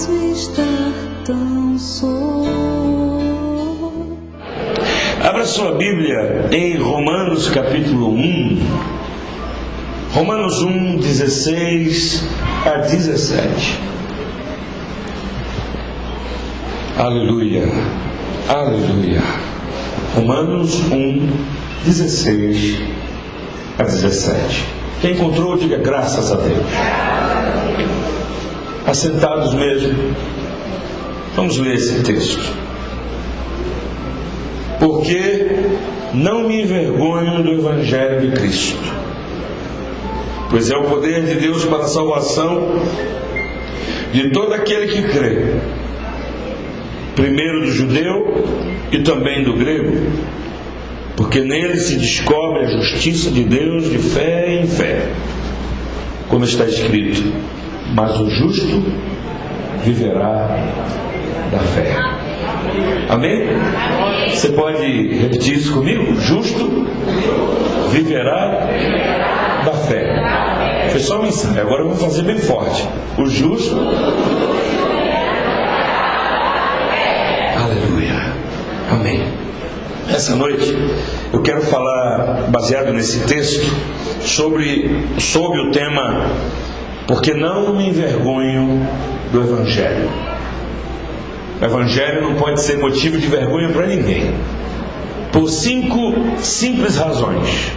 mesmo estar tão só. Abra sua Bíblia em Romanos capítulo 1. Romanos 1, 16 a 17. Aleluia, aleluia. Romanos 1, 16 a 17. Quem encontrou, diga graças a Deus. Assentados mesmo, vamos ler esse texto. Porque não me envergonho do Evangelho de Cristo, pois é o poder de Deus para a salvação de todo aquele que crê, primeiro do judeu e também do grego, porque nele se descobre a justiça de Deus de fé em fé, como está escrito: mas o justo viverá da fé. Amém? Você pode repetir isso comigo? O justo viverá da fé. Foi só um ensaio, agora eu vou fazer bem forte. O justo. Aleluia. Amém. Essa noite eu quero falar, baseado nesse texto, sobre o tema: porque não me envergonho do Evangelho. O Evangelho não pode ser motivo de vergonha para ninguém, por 5 simples razões.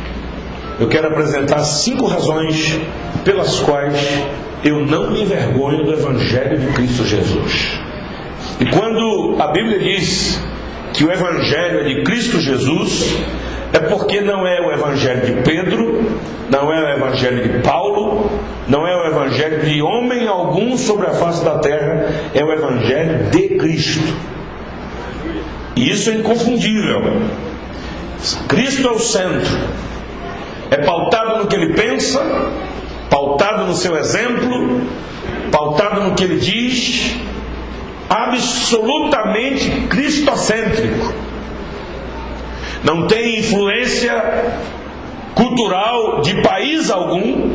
Eu quero apresentar 5 razões pelas quais eu não me envergonho do Evangelho de Cristo Jesus. E quando a Bíblia diz que o Evangelho é de Cristo Jesus, é porque não é o Evangelho de Pedro, não é o Evangelho de Paulo, não é o Evangelho de homem algum sobre a face da terra, é o Evangelho de Cristo. E isso é inconfundível. Cristo é o centro, é pautado no que ele pensa, pautado no seu exemplo, pautado no que ele diz, absolutamente cristocêntrico. Não tem influência cultural de país algum.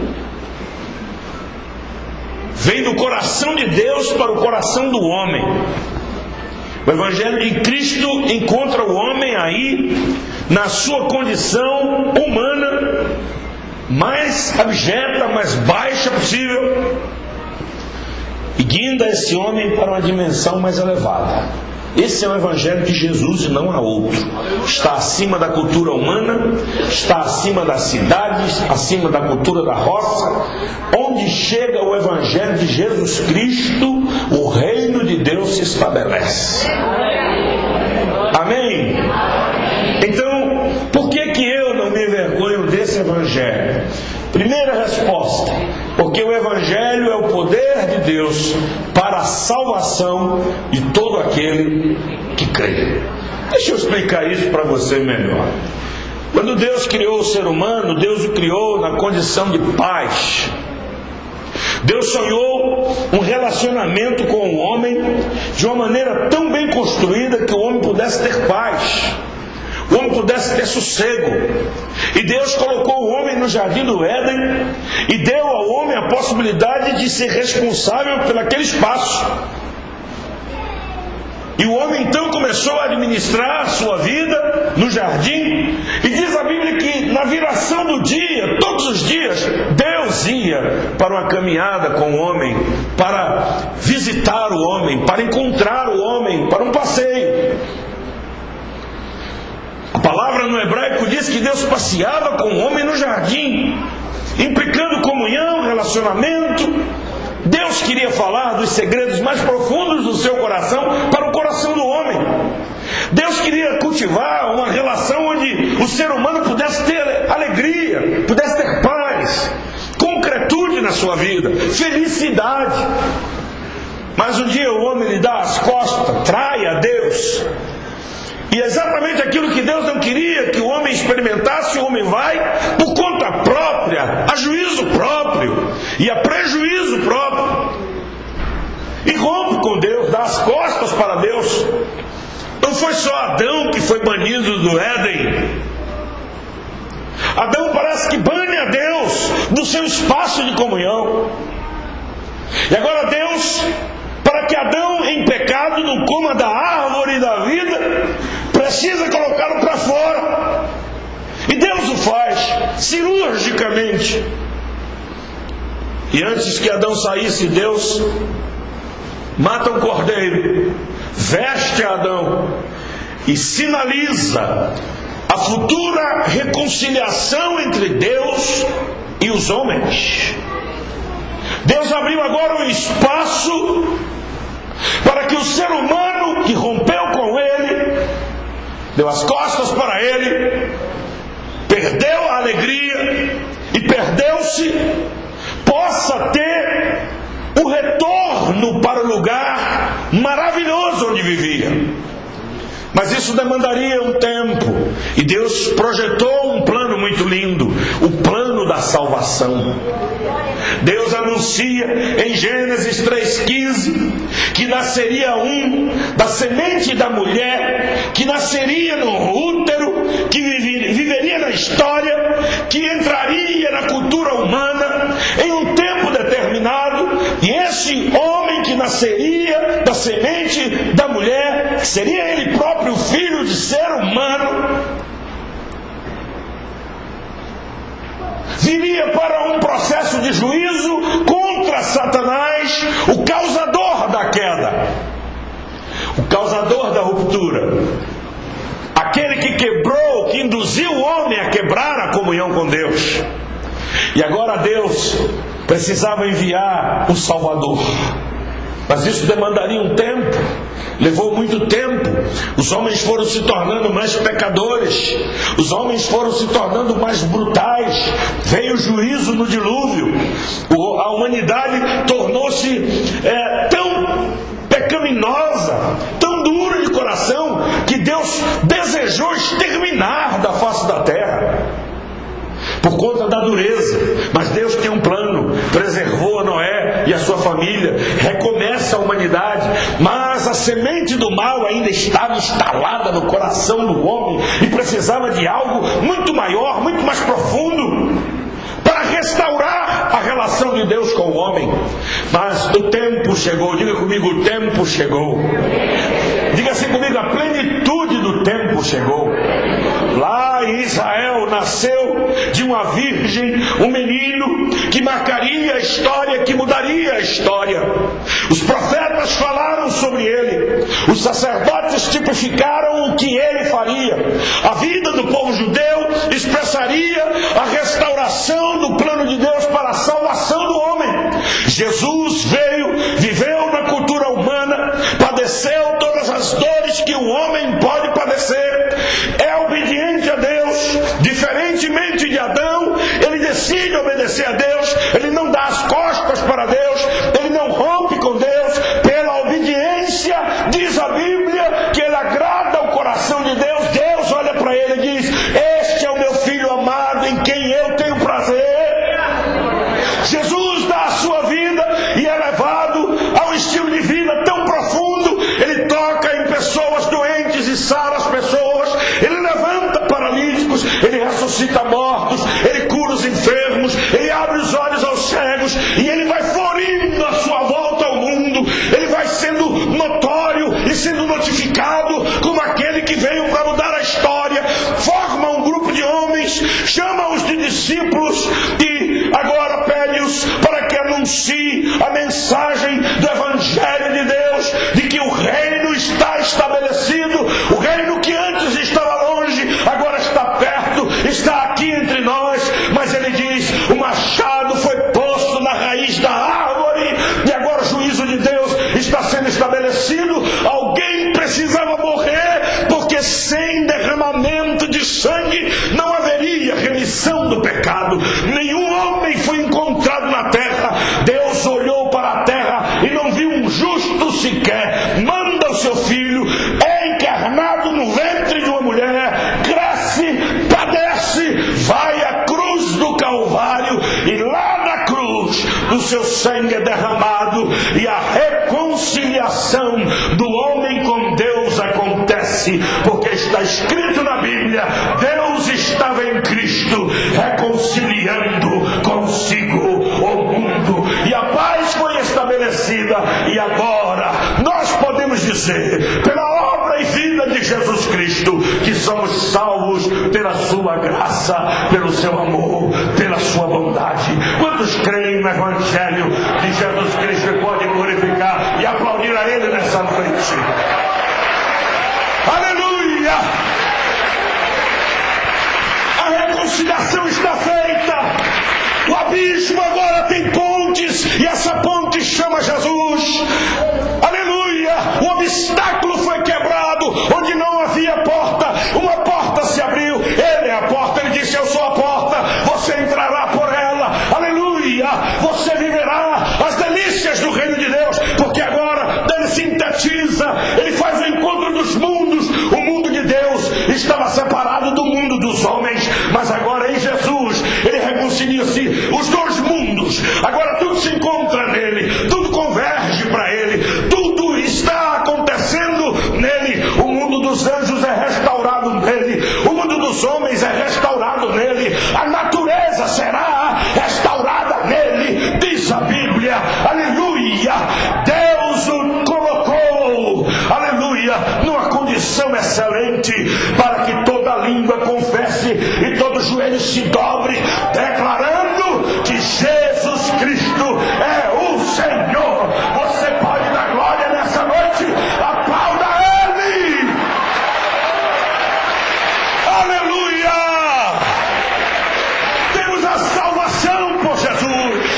Vem do coração de Deus para o coração do homem. O Evangelho de Cristo encontra o homem aí, na sua condição humana, mais abjeta, mais baixa possível, e guinda esse homem para uma dimensão mais elevada. Esse é o Evangelho de Jesus e não há outro. Está acima da cultura humana, está acima das cidades, acima da cultura da roça. Onde chega o Evangelho de Jesus Cristo, o reino de Deus se estabelece. Amém? Então, por que eu não me envergonho desse Evangelho? Primeira resposta: porque o Evangelho é o poder de Deus para a salvação de todo aquele que crê. Deixa eu explicar isso para você melhor. Quando Deus criou o ser humano, Deus o criou na condição de paz. Deus sonhou um relacionamento com o homem de uma maneira tão bem construída que o homem pudesse ter paz, o homem pudesse ter sossego. E Deus colocou o homem no jardim do Éden e deu ao homem a possibilidade de ser responsável por aquele espaço. E o homem então começou a administrar a sua vida no jardim. E diz a Bíblia que na viração do dia, todos os dias, Deus ia para uma caminhada com o homem, para visitar o homem, para encontrar o homem, para um passeio. A palavra no hebraico diz que Deus passeava com o homem no jardim, implicando comunhão, relacionamento. Deus queria falar dos segredos mais profundos do seu coração para o coração do homem. Deus queria cultivar uma relação onde o ser humano pudesse ter alegria, pudesse ter paz, concretude na sua vida, felicidade. Mas um dia o homem lhe dá as costas, trai a Deus. E é exatamente aquilo que Deus não queria que o homem experimentasse, o homem vai por conta própria, a juízo próprio e a prejuízo próprio. E rompe com Deus, dá as costas para Deus. Não foi só Adão que foi banido do Éden. Adão parece que bane a Deus do seu espaço de comunhão. E agora Deus, para que Adão em pecado não coma da árvore da vida, precisa colocá-lo para fora. E Deus o faz cirurgicamente. E antes que Adão saísse, Deus mata um cordeiro, veste Adão e sinaliza a futura reconciliação entre Deus e os homens. Deus abriu agora um espaço para que o ser humano que rompeu com Ele, deu as costas para Ele, perdeu a alegria e perdeu-se, possa ter o retorno para o lugar maravilhoso onde vivia. Mas isso demandaria um tempo, e Deus projetou um plano muito lindo, o plano da salvação. Deus anuncia em Gênesis 3,15 que nasceria da semente da mulher, que nasceria no útero, que viveria na história, que entraria na cultura humana em um tempo determinado, e esse homem que nasceria da semente da mulher, que seria ele próprio filho de ser humano, viria para um processo de juízo contra Satanás, o causador da queda, o causador da ruptura, aquele que quebrou, que induziu o homem a quebrar a comunhão com Deus. E agora Deus precisava enviar o Salvador, mas isso demandaria um tempo. Levou muito tempo. Os homens foram se tornando mais pecadores, os homens foram se tornando mais brutais. Veio o juízo no dilúvio. A humanidade tornou-se tão pecaminosa, tão dura de coração, que Deus desejou exterminar da face da terra por conta da dureza. Mas Deus tem um plano, preservou a Noé e a sua família, recomeça a humanidade, mas a semente do mal ainda estava instalada no coração do homem e precisava de algo muito maior, muito mais profundo, para restaurar a relação de Deus com o homem. Mas o tempo chegou. Diga comigo, o tempo chegou. Diga assim comigo, a plenitude do tempo chegou. Lá em Israel nasceu de uma virgem um menino que marcaria a história, que mudaria a história. Os profetas falaram sobre ele, os sacerdotes tipificaram o que ele faria. A vida do povo judeu expressaria a restauração do plano de Deus para a salvação do homem. Jesus veio, viveu na cultura humana, padeceu todas as dores que o homem pode padecer, é obediente a Deus, diferentemente de Adão. Ele decide obedecer a Deus, ele não dá as costas para Deus, ele não rompe com Deus. Pela obediência, diz a Bíblia, que ele agrada ao coração de Deus. Deus olha para ele e diz: este é o meu filho amado, em quem eu tenho prazer. Jesus dá a sua vida e é levado a um estilo de vida tão profundo. Ele toca em pessoas doentes e sara as pessoas, ele levanta paralíticos, ele ressuscita mortos, ele cura os enfermos, ele abre os olhos aos cegos, e ele vai florindo a sua volta ao mundo. Ele vai sendo notório e sendo notificado como aquele que veio para mudar a história. Forma um grupo de homens, chama-os de discípulos e agora pede-os para que anuncie a mensagem do Evangelho de Deus, de que o reino está estabelecido, o reino que antes estava longe, agora está perto, está aqui entre nós. Mas ele diz: o machado foi posto na raiz da árvore e agora o juízo de Deus está sendo estabelecido. Alguém precisava morrer, porque sem derramamento de sangue não haveria remissão do pecado. Nenhum homem foi encontrado na terra. Deus olhou para a terra e não viu um justo sequer. Manda o seu filho, é encarnado no ventre de uma mulher, cresce, padece, vai à cruz do Calvário, e lá na cruz o seu sangue é derramado e a reconciliação do homem com Deus acontece, porque está escrito na Bíblia: Deus estava em Cristo reconciliando consigo o mundo, e a paz foi estabelecida estabelecida, e agora nós podemos dizer, pela obra e vida de Jesus Cristo, que somos salvos pela sua graça, pelo seu amor, pela sua bondade. Quantos creem no Evangelho de Jesus Cristo e podem glorificar e aplaudir a Ele nessa noite? Aleluia! A reconciliação está feita. O abismo agora tem pontes, e essa ponte chama Jesus. Aleluia! O obstáculo foi quebrado. Onde não havia porta, uma porta se abriu. Ele é a porta. Ele disse: eu sou a porta, você entrará por ela. Aleluia! Você viverá as delícias do reino de Deus, porque agora ele sintetiza, ele faz o encontro dos mundos. O mundo de Deus estava separado do mundo dos homens, mas agora em Jesus ele reconcilia-se os dois mundos. Agora tudo se encontra nele, tudo converge para ele, tudo está acontecendo nele. O mundo dos anjos é restaurado nele, o mundo dos homens é restaurado nele, a natureza será restaurada nele, diz a Bíblia. Aleluia! Deus o colocou, aleluia, numa condição excelente para que toda língua confesse e todo joelho se dobre, declarando que Jesus Cristo é o Senhor. Você pode dar glória nessa noite, aplauda Ele. Aleluia! Temos a salvação por Jesus.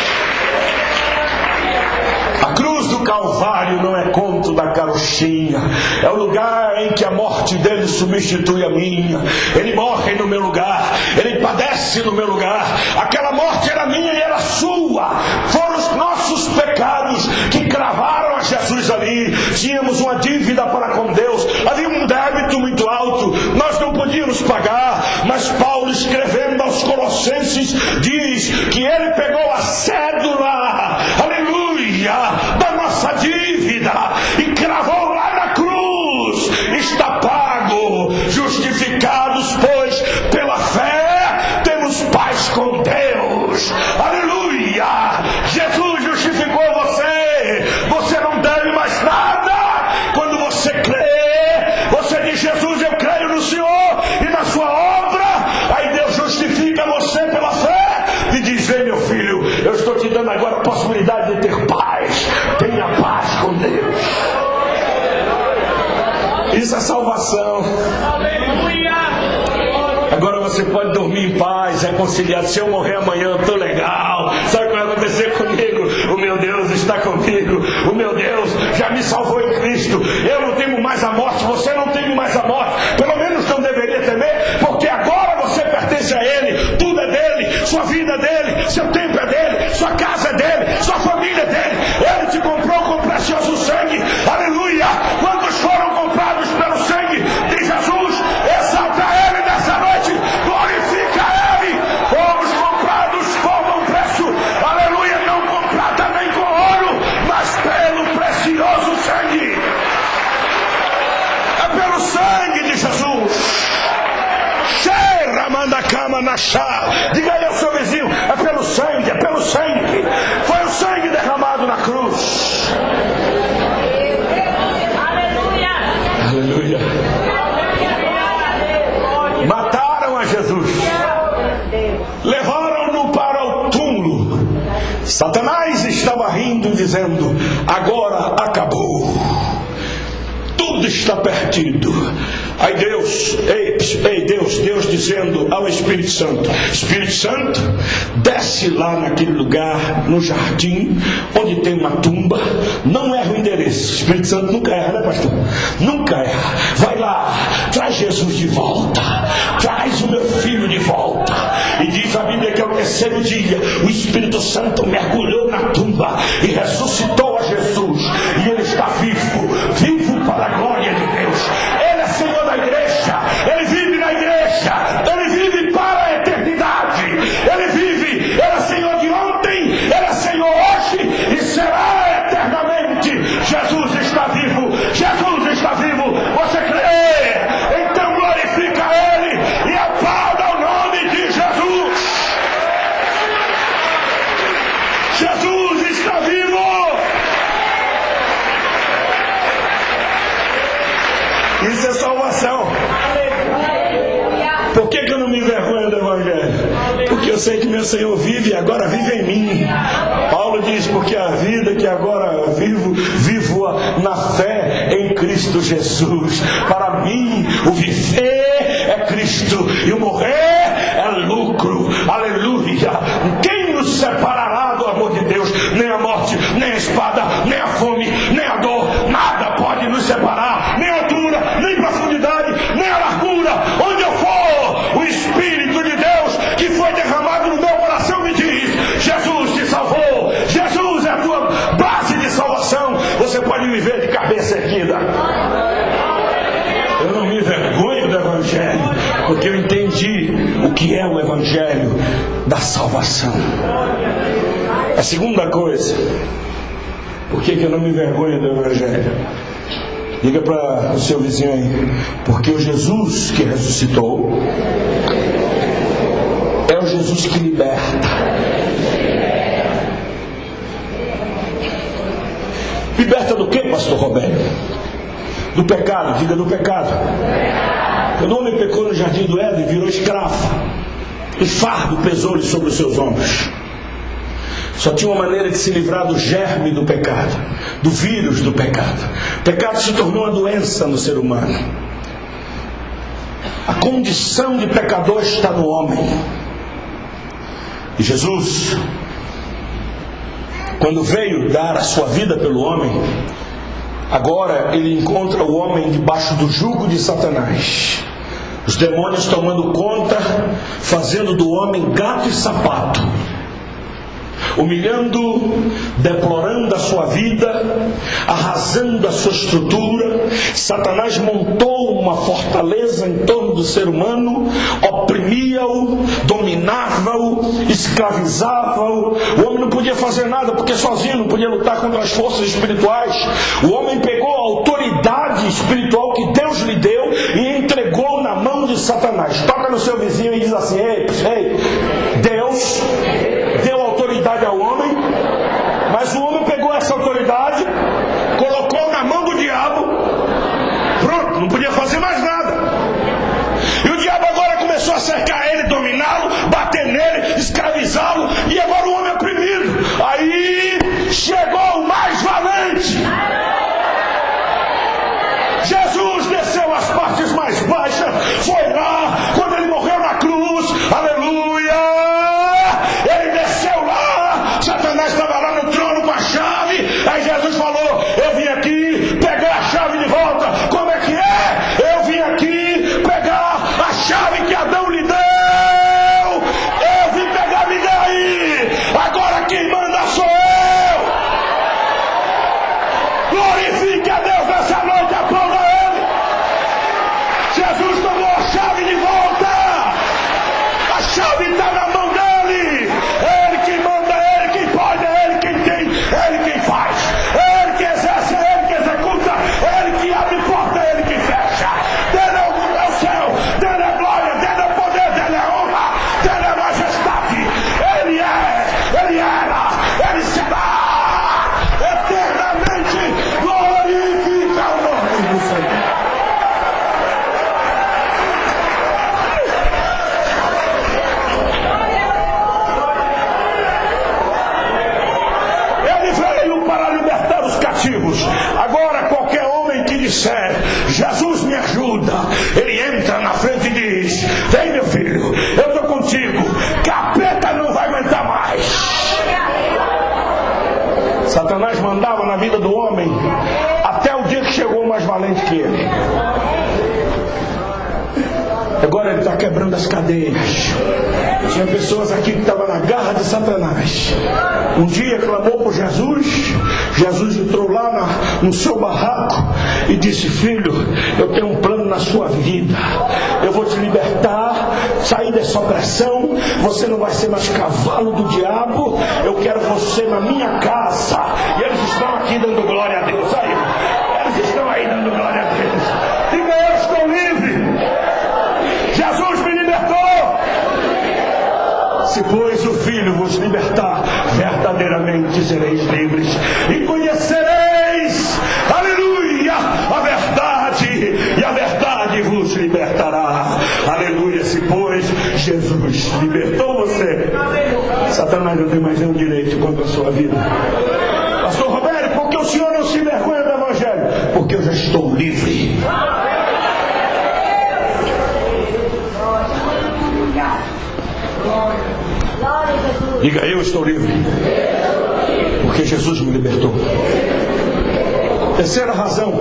A cruz do Calvário não é conto da carochinha, é o lugar em que a morte dele substitui a minha. Ele morre no meu lugar, ele padece no meu lugar. Aquela morte era minha e era sua. Foram os nossos pecados que cravaram a Jesus ali. Tínhamos uma dívida para com Deus, havia um débito muito alto, nós não podíamos pagar. Mas Paulo, escrevendo aos Colossenses, diz que ele pegou a cédula, aleluia, da nossa dívida e cravou lá na cruz. Está pago. Justificados, pois, pela fé, temos paz com Deus. Aleluia! Jesus justificou você. Você não deve mais nada. Quando você crê, você diz: Jesus, eu creio no Senhor e na sua obra. Aí Deus justifica você pela fé e diz: vem, meu filho, eu estou te dando agora a possibilidade de ter paz. Tenha paz com Deus. Isso é salvação. Agora você pode dormir em paz, reconciliar. Se eu morrer amanhã, eu estou legal. Sabe o que vai acontecer comigo? O meu Deus está comigo. O meu Deus já me salvou em Cristo. Eu não temo mais a morte. Você não teme mais a morte. Pelo menos não deveria temer, porque agora você pertence a Ele. Tudo é dele. Sua vida é dele. Seu tempo é dele. Sua casa é dele. Sua família é dele. Ele te comprou com precioso sangue. Aleluia! Quantos foram comprados pelo sangue de Jesus? Exalta Ele nessa noite. Glorifica Ele. Fomos comprados por um preço. Aleluia! Não com prata nem com ouro, mas pelo precioso sangue. É pelo sangue de Jesus. Diga aí ao seu vizinho: é pelo sangue, é pelo sangue. Foi o sangue derramado na cruz. Aleluia. Mataram a Jesus, levaram-no para o túmulo. Satanás estava rindo, dizendo: agora acabou, tudo está perdido. Aí Deus, Deus dizendo ao Espírito Santo: Espírito Santo, desce lá naquele lugar, no jardim, onde tem uma tumba. Não erra o endereço. Espírito Santo nunca erra, né, pastor? Nunca erra. Vai lá, traz Jesus de volta, traz o meu filho de volta. E diz a Bíblia que ao terceiro dia o Espírito Santo mergulhou na tumba e ressuscitou a Jesus. E ele está vivo, vivo para a glória de Deus. Ele é Senhor da igreja, Ele vive na igreja, Ele vive para a eternidade. Ele vive, Ele é Senhor de ontem, Ele é Senhor hoje e será eternamente. Jesus está vivo, Jesus está vivo. Você crê? Então glorifica Ele e aplauda o nome de Jesus. Jesus está vivo. Isso é salvação. Por que eu não me envergonho do Evangelho? Porque eu sei que meu Senhor vive e agora vive em mim. Paulo diz, porque a vida que agora vivo na fé em Cristo Jesus. Para mim, o viver é Cristo e o morrer é lucro. Aleluia! Quem nos separará do amor de Deus? Nem a morte, nem a espada, nem a fome, nem a dor. Nada pode nos separar. Nem a altura, nem profundidade, nem a largura. Onde eu for, o Espírito de Deus que foi derramado no meu coração me diz: Jesus te salvou. Jesus é a tua base de salvação. Você pode viver de cabeça erguida. Eu não me envergonho do Evangelho, porque eu entendi o que é o Evangelho da salvação. A segunda coisa, por que eu não me envergonho do Evangelho? Diga para o seu vizinho aí: porque o Jesus que ressuscitou é o Jesus que liberta. Liberta do que, pastor Roberto? Do pecado. Diga: do pecado. Quando o homem pecou no jardim do Éden, virou escravo, e fardo pesou-lhe sobre os seus ombros. Só tinha uma maneira de se livrar do germe do pecado, do vírus do pecado. O pecado se tornou uma doença no ser humano. A condição de pecador está no homem. E Jesus, quando veio dar a sua vida pelo homem, agora ele encontra o homem debaixo do jugo de Satanás. Os demônios tomando conta, fazendo do homem gato e sapato, humilhando, deplorando a sua vida, arrasando a sua estrutura. Satanás montou uma fortaleza em torno do ser humano, oprimia-o, dominava-o, escravizava-o. O homem não podia fazer nada, porque sozinho não podia lutar contra as forças espirituais. O homem pegou a autoridade espiritual que Deus lhe deu e entregou na mão de Satanás. Toca no seu vizinho e diz assim: ei, Deus deu autoridade ao homem, mas o homem pegou essa autoridade, colocou na mão do diabo. Pronto, não podia fazer mais nada. E o diabo agora começou a cercar ele, dominá-lo, bater nele, escravizá-lo, e agora o homem é oprimido. Aí chegou o mais valente. Jesus desceu às partes mais baixas, foi lá, quando ele morreu na cruz, aleluia, ele desceu lá, Satanás estava lá no trono com a chave. Aí Jesus falou: eu vim aqui pegar a chave de volta. Como é que é? Eu vim aqui pegar a chave que Adão lhe deu. Eu vim pegar, me dê aí. Agora quem manda sou eu. Glorifique a Deus nessa noite, aplauda Ele. Jesus tomou a chave de volta. A chave está na mão dele. É Ele quem manda, é Ele quem pode, é Ele quem tem, é Ele quem faz, é Ele que exerce, é Ele que executa, é Ele que abre porta, é Ele que fecha. Dele é o céu, dele é glória, dele é poder, dele é honra, dele é majestade. Ele é, Ele era, Ele será eternamente. Glorifica o nome do Senhor. Agora qualquer homem que disser: Jesus me ajuda, ele entra na frente e diz: vem meu filho, eu estou contigo, capeta não vai aguentar mais. Satanás mandava na vida do homem até o dia que chegou o mais valente que ele. Agora ele está quebrando as cadeias. Tinha pessoas aqui que estavam na garra de Satanás. Um dia clamou por Jesus. Jesus entrou lá no seu barraco e disse: filho, eu tenho um plano na sua vida. Eu vou te libertar, sair dessa opressão. Você não vai ser mais cavalo do diabo. Eu quero você na minha casa. E eles estão aqui dando glória a Deus. Aí, eles estão aí dando glória a Deus. Diga: eu estou livre. Jesus me libertou. Se pois o Filho vos libertar, verdadeiramente sereis livres. E conhecereis, aleluia, a verdade. E a verdade Satanás não tem mais nenhum direito contra a sua vida. Pastor Roberto, por que o senhor não se envergonha do Evangelho? Porque eu já estou livre. Diga, eu estou livre. Porque Jesus me libertou. Terceira razão,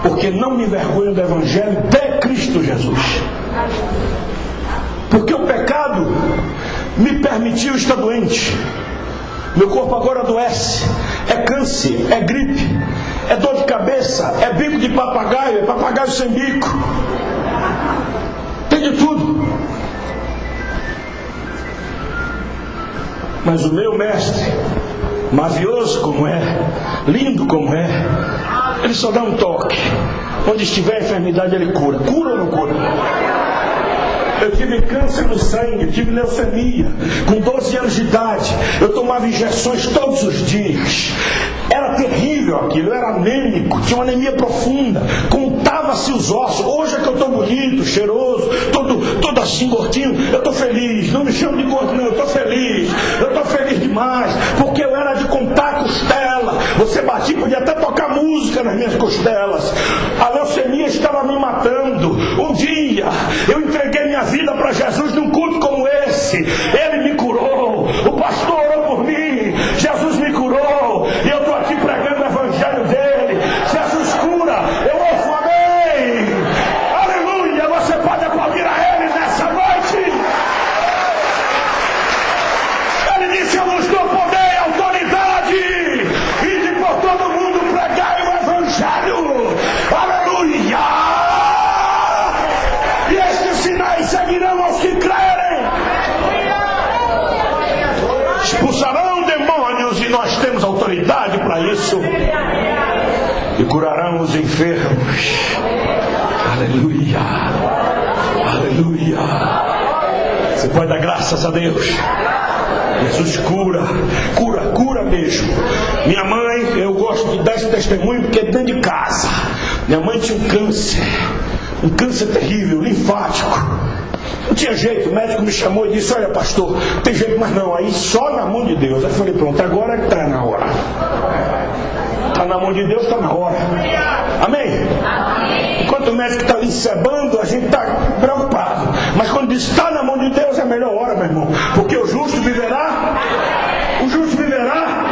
porque não me envergonho do Evangelho de Cristo Jesus. Porque o pecado me permitiu estar doente. Meu corpo agora adoece. É câncer, é gripe, é dor de cabeça, é bico de papagaio, é papagaio sem bico. Tem de tudo. Mas o meu mestre, mavioso como é, lindo como é, ele só dá um toque. Onde estiver a enfermidade, ele cura. Cura ou não cura? Eu tive câncer no sangue, eu tive leucemia. Com 12 anos de idade, eu tomava injeções todos os dias. Era terrível aquilo, eu era anêmico, tinha uma anemia profunda, contava-se os ossos. Hoje é que eu estou bonito, cheiroso, todo assim gordinho, eu estou feliz. Não me chamo de gordo não, eu estou feliz demais, porque eu era de contar costela. Você batia, podia até tocar música nas minhas costelas. A leucemia estava me matando. Um dia eu entreguei minha vida para Jesus num culto como esse. Ele me curou, o pastor orou por mim, Jesus me curou, e eu estou aqui pregando o Evangelho dele. Jesus cura, eu ouço amém, aleluia. Você pode aplaudir a ele nessa noite. Ele disse, eu vos dou poder e autoridade, e de por todo mundo pregai o Evangelho, aleluia. E estes sinais seguirão aos que crerem. Expulsarão demônios, e nós temos autoridade para isso, e curarão os enfermos. Aleluia, aleluia. Você pode dar graças a Deus. Jesus cura mesmo. Minha mãe, eu gosto de dar esse testemunho porque é dentro de casa. Minha mãe tinha um câncer terrível, linfático. Não tinha jeito, o médico me chamou e disse, olha pastor, tem jeito, mas não, aí só na mão de Deus. Aí eu falei, pronto, agora está na hora. Está na mão de Deus, está na hora. Amém? Enquanto o médico está ali encebando, a gente está preocupado. Mas quando diz está na mão de Deus, é a melhor hora, meu irmão. Porque o justo viverá. O justo viverá.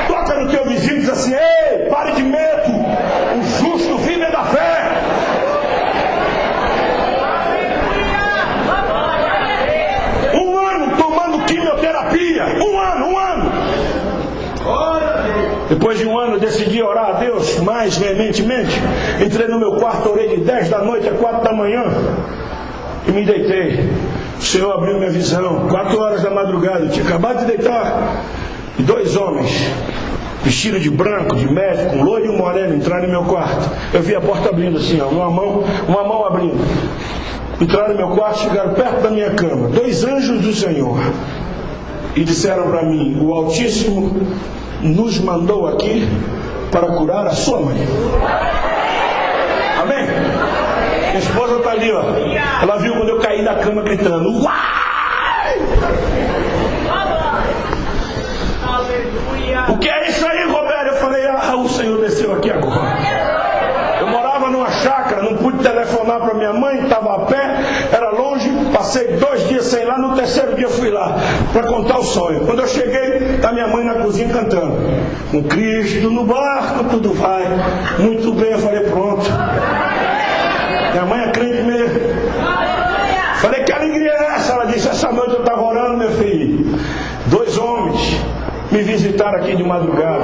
Toca no teu vizinho e diz assim, ei, pare de medo. O justo vive da fé. Um ano tomando quimioterapia. Um ano. Depois de um ano, decidi orar a Deus mais veementemente. Entrei no meu quarto, orei de 10 da noite a 4 da manhã e me deitei. O Senhor abriu minha visão. 4 horas da madrugada, eu tinha acabado de deitar, e 2 homens vestidos de branco, de médico, um loiro e um moreno, entraram no meu quarto. Eu vi a porta abrindo assim, ó, uma mão abrindo. Entraram no meu quarto, chegaram perto da minha cama, 2 anjos do Senhor, e disseram para mim, o Altíssimo nos mandou aqui para curar a sua mãe. Amém? Minha esposa está ali, ó. Ela viu quando eu caí da cama gritando, uai! O que é isso aí, Roberto? Eu falei, o Senhor desceu aqui agora. Eu morava numa chácara, não pude telefonar para minha mãe, estava a pé, era longe, passei 2 dias sem ir lá, no 3º dia fui lá para contar o sonho. Quando eu cheguei, está minha mãe na cozinha cantando, com Cristo no barco tudo vai muito bem. Eu falei, pronto, minha mãe é crente mesmo. Falei, que alegria é essa? Ela disse, essa noite eu estava orando, meu filho, 2 homens me visitaram aqui de madrugada,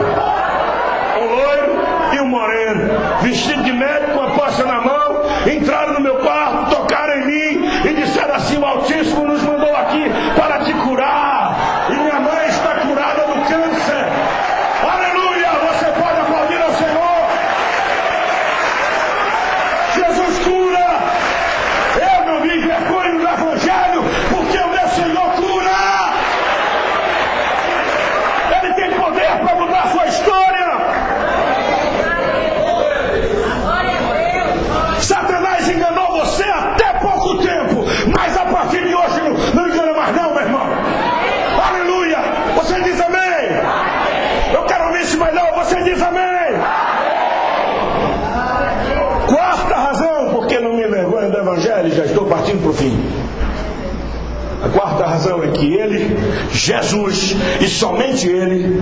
um loiro e um moreno, vestido de médico, com a pasta na mão, entraram no meu quarto, tocaram em mim e disseram assim, o Altíssimo nos mandou aqui para te curar, e minha mãe está curada do câncer. Aleluia! Você pode aplaudir ao Senhor. Jesus cura. Eu não me envergonho do Evangelho, porque o meu Senhor cura. Ele tem poder para mudar a sua história. Satanás engana considere, já estou partindo para o fim. A quarta razão é que Ele, Jesus, e somente Ele,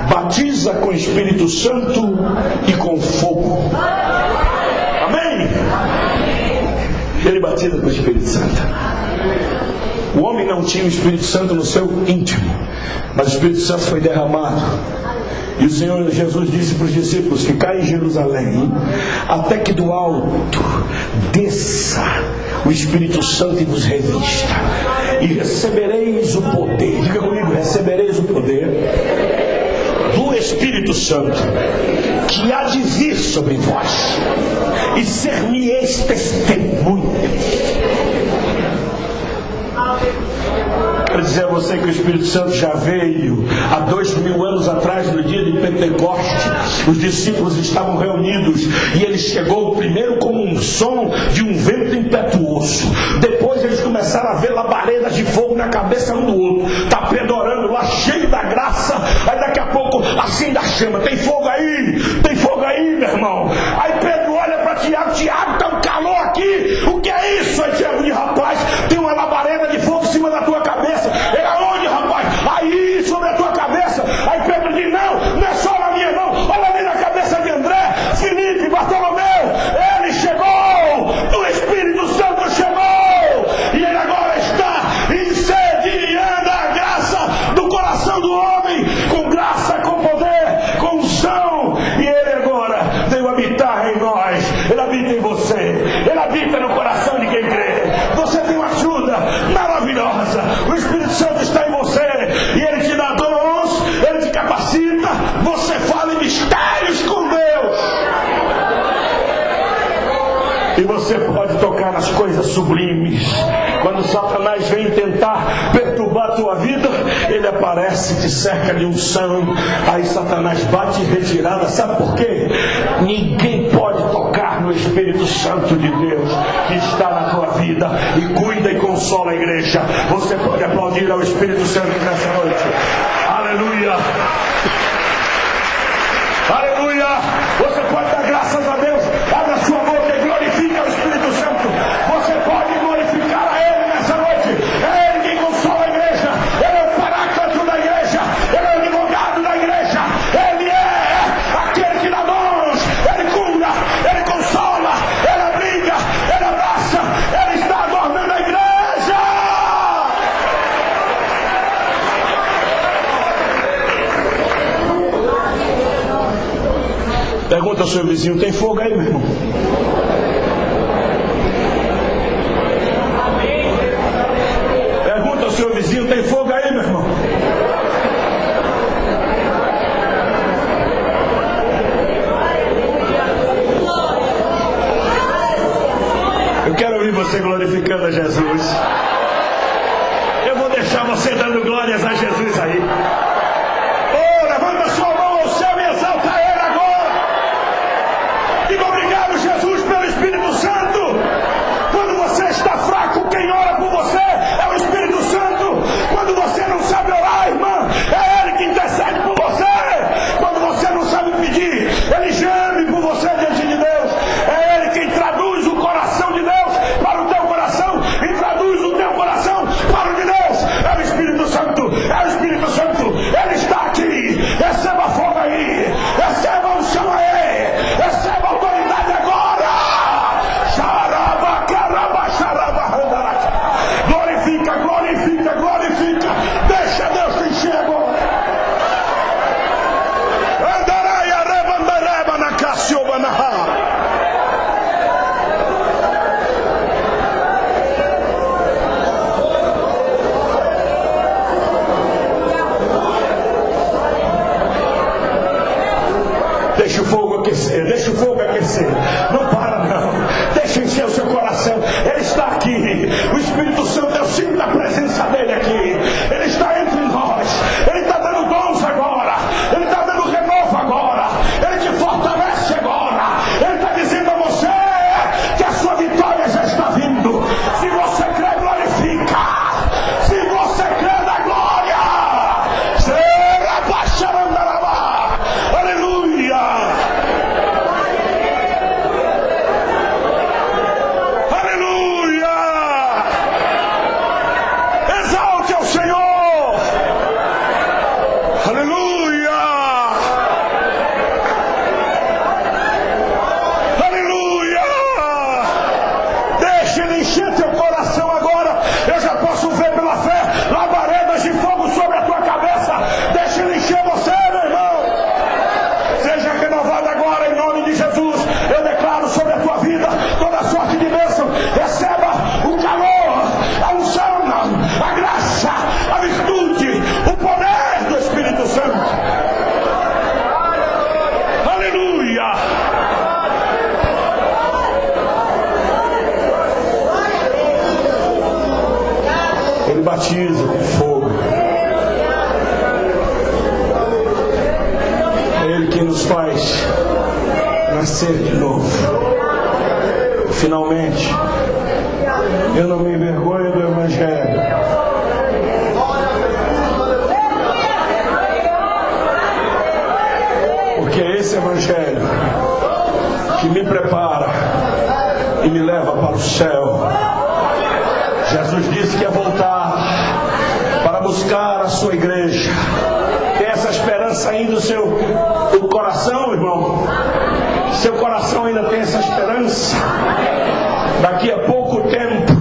batiza com o Espírito Santo e com fogo. Amém? Ele batiza com o Espírito Santo. O homem não tinha o Espírito Santo no seu íntimo, mas o Espírito Santo foi derramado. E o Senhor Jesus disse para os discípulos: ficai em Jerusalém, até que do alto desça o Espírito Santo e vos revista, e recebereis o poder. Diga comigo: recebereis o poder do Espírito Santo, que há de vir sobre vós, e ser-me-eis testemunhas. Quero dizer a você que o Espírito Santo já veio há 2000 anos atrás, no dia de Pentecoste. Os discípulos estavam reunidos e ele chegou primeiro como um som de um vento impetuoso. Depois eles começaram a ver labaredas de fogo na cabeça um do outro. Está pedorando lá, cheio da graça. Aí daqui a pouco acende a chama. Tem fogo aí? Tem fogo aí, meu irmão? Aí Pedro olha para Tiago: Tiago, está um calor aqui. O que é isso? Aí Tiago diz: rapaz, tem uma labareda de fogo em cima da tua cabeça. É aonde, rapaz? Aí, sobre a tua cabeça. Aí Pedro diz: não é só na minha não. Olha ali na cabeça de André, Filipe, Bartolomeu. Ele chegou, o Espírito Santo chegou, e ele agora está incendiando a graça do coração do homem, com graça, com poder, com unção. E ele agora veio habitar em nós. Ele habita em você, ele habita no coração de quem crê. Você tem uma ajuda maravilhosa. O Espírito Santo está em você, e ele te dá dons, ele te capacita. Você fala em mistérios com Deus, e você pode tocar nas coisas sublimes. Quando Satanás vem tentar perturbar a tua vida, ele aparece, te cerca de unção. Aí Satanás bate em retirada. Sabe por quê? Ninguém pode tocar no Espírito Santo de Deus que está na tua vida e cuida e consola a igreja. Você pode aplaudir ao Espírito Santo nessa noite. Aleluia! Aleluia! Você pode dar graças a Deus. Abra sua boca e glorifique ao Espírito Santo. Você pode glorificar a Ele nessa noite. É Ele quem consola a igreja. Ele é o paráclito da igreja. Ele é o advogado da igreja. Ele é aquele que dá dons. Ele cura, Ele consola, Ele abriga, Ele abraça. Ele está adornando a igreja. Pergunta ao seu vizinho: tem fogo aí, meu irmão? Pergunta ao seu vizinho: tem fogo aí, meu irmão? Eu quero ouvir você glorificando a Jesus. Eu vou deixar você dando glórias a Jesus aí. Oh, levanta sua mão ao céu e exalta Ele agora. Diga: obrigado, Jesus, pelo Espírito Santo. Quando você está fraco, quem ora por você é o Espírito Santo. Quando você não sabe orar, irmã, é Ele que intercede por você. Quando você não sabe pedir, Ele geme por você diante de Deus. É Ele quem traduz o coração de Deus para o teu coração e traduz o teu coração para o de Deus. É o Espírito Santo, é o Espírito Santo. Ele está aqui. Receba fogo aí, receba um chão aí, receba autoridade agora. Xaraba, caraba, xaraba, randaraka. Glorifica, glorifica, glorifica. Deixa Deus te encher agora. Andaraia, rebandareba, na cassioba, na ha. Deixa o fogo aquecer, deixa o fogo aquecer. Não para não. Deixa encher o seu coração. Ele está aqui. O Espírito Santo, eu sinto a presença dele aqui. Ele está entre nós. Ele está dando dons agora. Ele está dando renovo agora. Ele te fortalece agora. Ele está dizendo a você que a sua vitória já está vindo. Se você crê, glorifica. Se você crê, dá glória. Aleluia. Aleluia. batiza com fogo. É Ele quem nos faz nascer de novo. Finalmente, eu não me envergonho do Evangelho. Porque é esse Evangelho que me prepara e me leva para o céu. Jesus disse que ia voltar para buscar a sua igreja. Tem essa esperança ainda no coração, irmão? Seu coração ainda tem essa esperança? Daqui a pouco tempo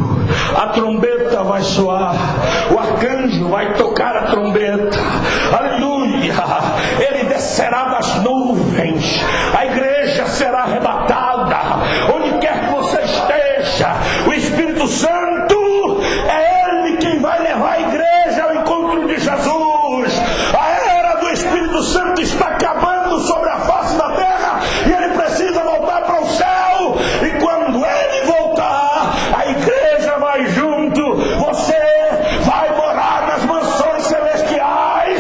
a trombeta vai soar, o arcanjo vai tocar a trombeta, aleluia, ele descerá das nuvens, a igreja será arrebatada, onde quer que você esteja, o Espírito Santo é Ele quem vai levar a igreja ao encontro de Jesus. A era do Espírito Santo está acabando sobre a face da terra e ele precisa voltar para o céu, e quando ele voltar, a igreja vai junto, você vai morar nas mansões celestiais.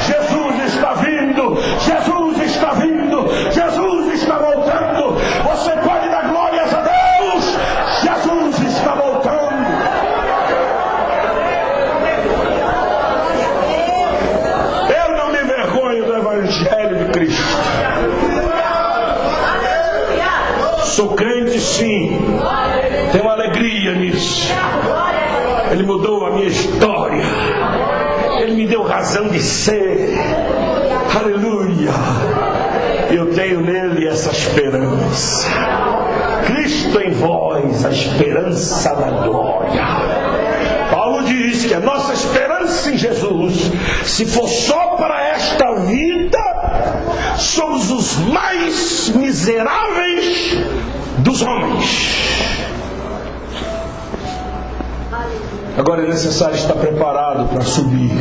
Jesus está vindo, Jesus está vindo, Jesus está voltando. Você pode dar glórias a Deus, Jesus está voltando. Eu não me envergonho do Evangelho de Cristo. Sou crente, sim, tenho alegria nisso. Ele mudou a minha história, Ele me deu razão de ser, aleluia. Eu tenho nele essa esperança. Cristo em vós, a esperança da glória. Paulo diz que a nossa esperança em Jesus, se for só para esta vida, somos os mais miseráveis dos homens. Agora é necessário estar preparado para subir.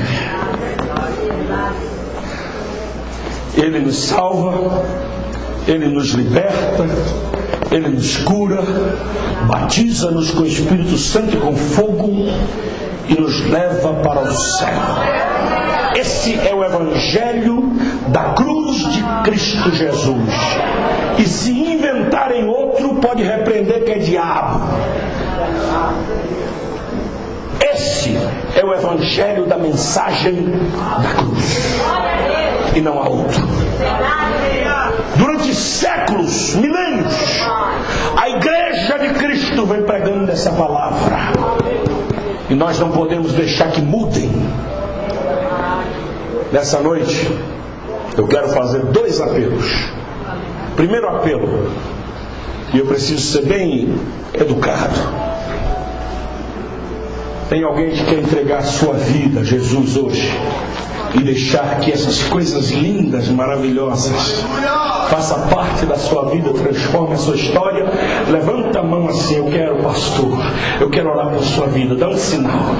Ele nos salva, Ele nos liberta, Ele nos cura, batiza-nos com o Espírito Santo e com fogo e nos leva para o céu. Esse é o Evangelho da cruz de Cristo Jesus. E se inventarem outro, pode repreender que é diabo. Esse é o Evangelho da mensagem da cruz. E não há outro. Durante séculos, milênios, a igreja de Cristo vem pregando essa palavra. E nós não podemos deixar que mudem. Nessa noite, eu quero fazer 2 apelos. Primeiro apelo, e eu preciso ser bem educado. Tem alguém que quer entregar a sua vida a Jesus hoje e deixar que essas coisas lindas, maravilhosas, faça parte da sua vida, transforme a sua história? Levanta a mão assim: eu quero, pastor, eu quero orar por sua vida. Dá um sinal,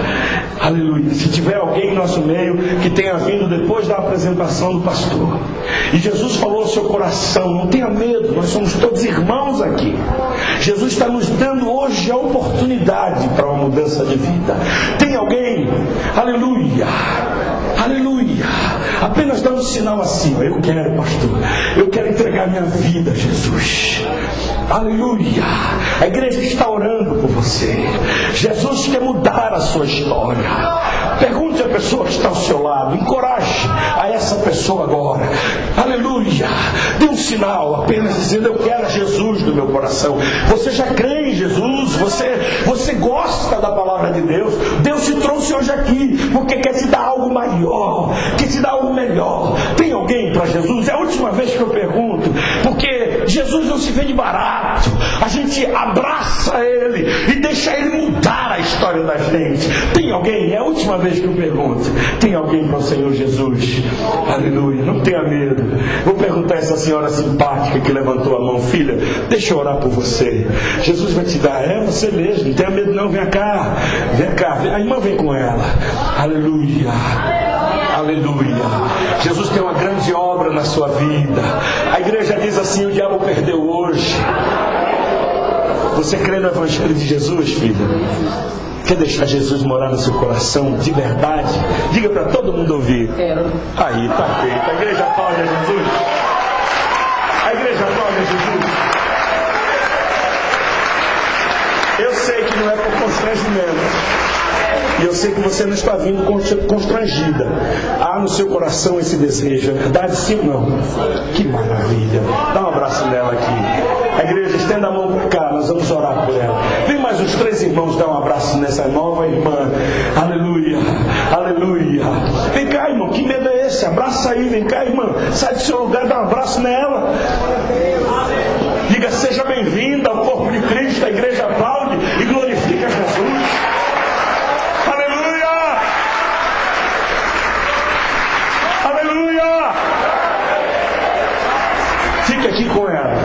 aleluia. Se tiver alguém em nosso meio que tenha vindo depois da apresentação do pastor e Jesus falou ao seu coração, não tenha medo, nós somos todos irmãos aqui. Jesus está nos dando hoje a oportunidade para uma mudança de vida. Tem alguém? Aleluia, aleluia. Apenas dá um sinal assim: eu quero, pastor, eu quero entregar minha vida a Jesus. Aleluia. A igreja está orando por você. Jesus quer mudar a sua história. Pergunte à pessoa que está ao seu lado, encoraje a essa pessoa agora. Aleluia. Dê um sinal, apenas dizendo: eu quero Jesus no meu coração. Você já crê em Jesus? Você gosta da palavra de Deus? Deus te trouxe hoje aqui porque quer te dar algo maior, quer te dar algo melhor. Tem alguém para Jesus? É a última vez que eu pergunto, porque Jesus não se vende barato. A gente abraça Ele e deixa Ele mudar a história da gente. Tem alguém? É a última vez que eu pergunto. Tem alguém para o Senhor Jesus? Aleluia. Não tenha medo. Vou perguntar a essa senhora simpática que levantou a mão: filha, deixa eu orar por você. Jesus vai te dar. É você mesmo. Não tenha medo não. Vem cá. Vem cá. A irmã vem com ela. Aleluia. Aleluia. Jesus tem uma grande obra na sua vida. A igreja diz assim: o diabo perdeu hoje. Você crê no Evangelho de Jesus, filha? Quer deixar Jesus morar no seu coração de verdade? Diga para todo mundo ouvir. Quero. Aí, tá feito. A igreja aplaude a Jesus. A igreja aplaude a Jesus. Eu sei que não é por constrangimento. E eu sei que você não está vindo constrangida. Há no seu coração esse desejo. É verdade, sim ou não? Que maravilha. Dá um abraço nela aqui. A igreja, estenda a mão para cá. Nós vamos orar por ela. Vem mais uns 3 irmãos dar um abraço nessa nova irmã. Aleluia. Aleluia. Vem cá, irmão. Que medo é esse? Abraça aí. Vem cá, irmã. Sai do seu lugar e dá um abraço nela. Diga, seja bem-vinda ao corpo de Cristo. A igreja aplaude e glorifica Jesus. Fique aqui com ela.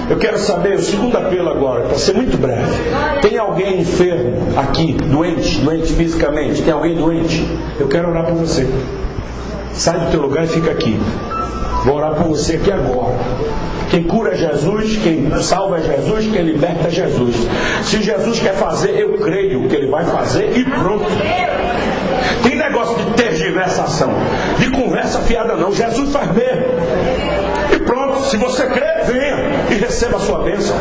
Eu quero saber, o segundo apelo agora, para ser muito breve. Tem alguém enfermo aqui, doente fisicamente? Tem alguém doente? Eu quero orar por você. Sai do teu lugar e fica aqui. Vou orar por você aqui agora. Quem cura é Jesus, quem salva é Jesus, quem liberta é Jesus. Se Jesus quer fazer, eu creio que Ele vai fazer e pronto. Tem negócio de tergiversação, de conversa fiada não. Jesus faz mesmo. E pronto, se você crê, venha e receba a sua bênção.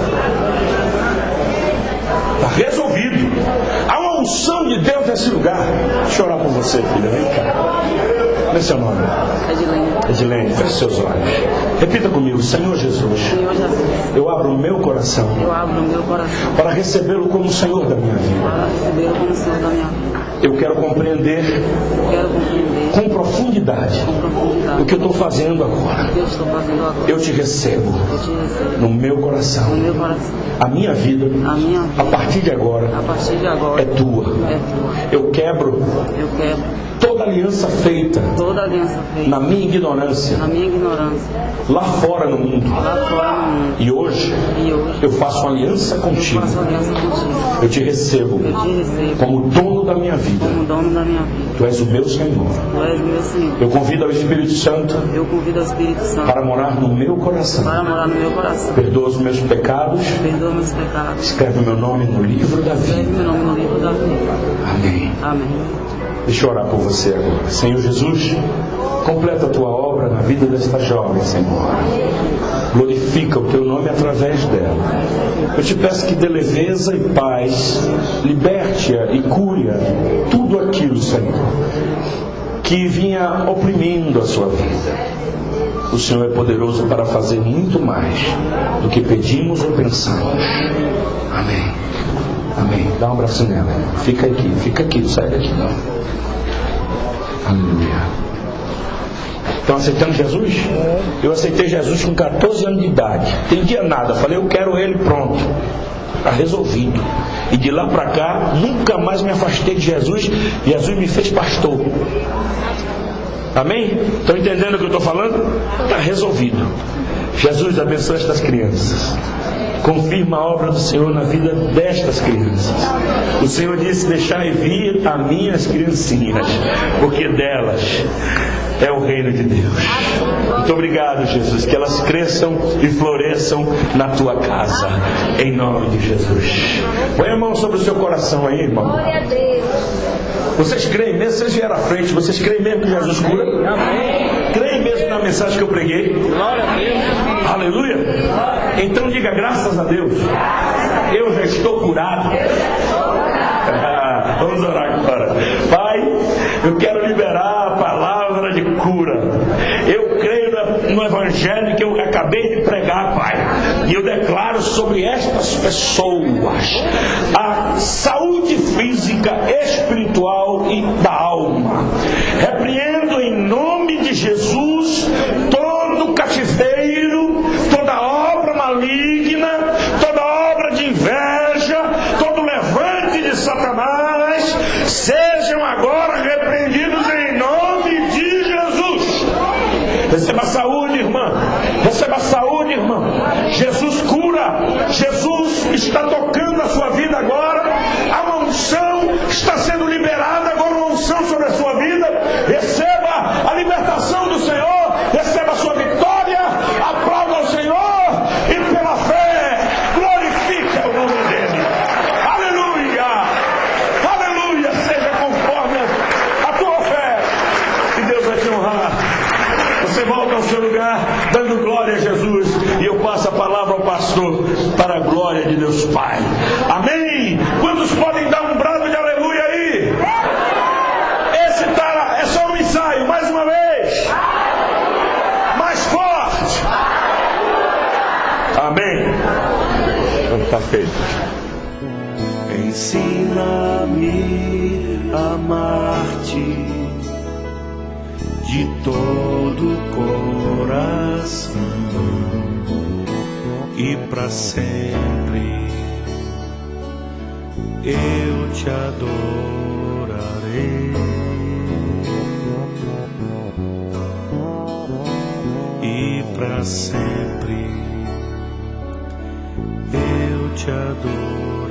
Está resolvido. Há uma unção de Deus nesse lugar. Deixa eu orar por você, filha. Vem cá. Qual é seu nome? Edilene, feche seus olhos. Repita comigo, Senhor Jesus. Senhor Jesus, eu abro o meu coração. eu abro o meu coração Para recebê-lo como Senhor da minha vida. para recebê-lo como Senhor da minha vida. Eu quero compreender Eu quero compreender com profundidade com profundidade o que eu estou fazendo agora. o que eu estou fazendo agora. Eu te recebo Eu te recebo no meu no coração. meu coração. A minha vida, A minha a vida, partir de agora, a partir de agora, é tua. é tua. Eu quebro Eu quebro toda aliança feita toda aliança feita na minha ignorância, na minha ignorância, lá fora no mundo. lá fora no mundo. E hoje E hoje eu faço uma aliança eu contigo. faço aliança contigo. Eu te recebo Eu te recebo como dono da minha vida. como dono da minha vida. Tu és o meu Senhor. Tu és o meu Senhor. Eu convido ao Espírito Santo Eu convido o Espírito Santo para morar no meu coração. para morar no meu coração. Perdoa os meus pecados. Perdoa meus pecados. Escreve o meu nome no livro da Escreve vida. meu nome no livro da vida. Amém. Amém. Deixa eu orar por você agora. Senhor Jesus, completa a tua obra na vida desta jovem, Senhor. Glorifica o teu nome através dela. Eu te peço que dê leveza e paz, liberte-a e cure-a, tudo aquilo, Senhor, que vinha oprimindo a sua vida. O Senhor é poderoso para fazer muito mais do que pedimos ou pensamos. Amém. Amém. Dá um abraço nela. Fica aqui, não sai daqui não. Aleluia. Estão aceitando Jesus? Eu aceitei Jesus com 14 anos de idade. Entendia nada. Falei, eu quero Ele, pronto. Está resolvido. E de lá para cá, nunca mais me afastei de Jesus. Jesus me fez pastor. Amém? Estão entendendo o que eu estou falando? Está resolvido. Jesus abençoa estas crianças. Confirma a obra do Senhor na vida destas crianças. O Senhor disse, deixai vir a minhas criancinhas, porque delas é o reino de Deus. Muito obrigado, Jesus, que elas cresçam e floresçam na tua casa, em nome de Jesus. Põe a mão sobre o seu coração aí, irmão. Glória a Deus. Vocês creem mesmo? Vocês vieram à frente, vocês creem mesmo que Jesus cura? Creem mesmo na mensagem que eu preguei? Aleluia! Então diga graças a Deus. Eu já estou curado. Vamos orar agora. Pai, eu quero liberar a palavra de cura. Eu creio no Evangelho que eu acabei de pregar, Pai. E eu declaro sobre estas pessoas a saúde física, espiritual e da alma. Repreendo em nome de Jesus todo cativeiro, toda obra maligna, toda obra de inveja, todo levante de Satanás, sejam agora repreendidos em nome de Jesus. Receba saúde, irmã. Receba saúde, irmã. Jesus cura. Jesus está tocando a sua vida agora. A uma unção está sendo liberada agora, uma unção sobre a sua vida. Receba a libertação do Senhor. Receba a sua vitória. Aplauda ao Senhor e pela fé glorifica o nome dele. Aleluia! Deus Pai. Amém? Quantos podem dar um brado de aleluia aí? Esse tá, é só um ensaio, mais uma vez. Mais forte. Amém. Está feito. Ensina-me a amar-te de todo o coração e para sempre eu te adorarei e para sempre eu te adorarei.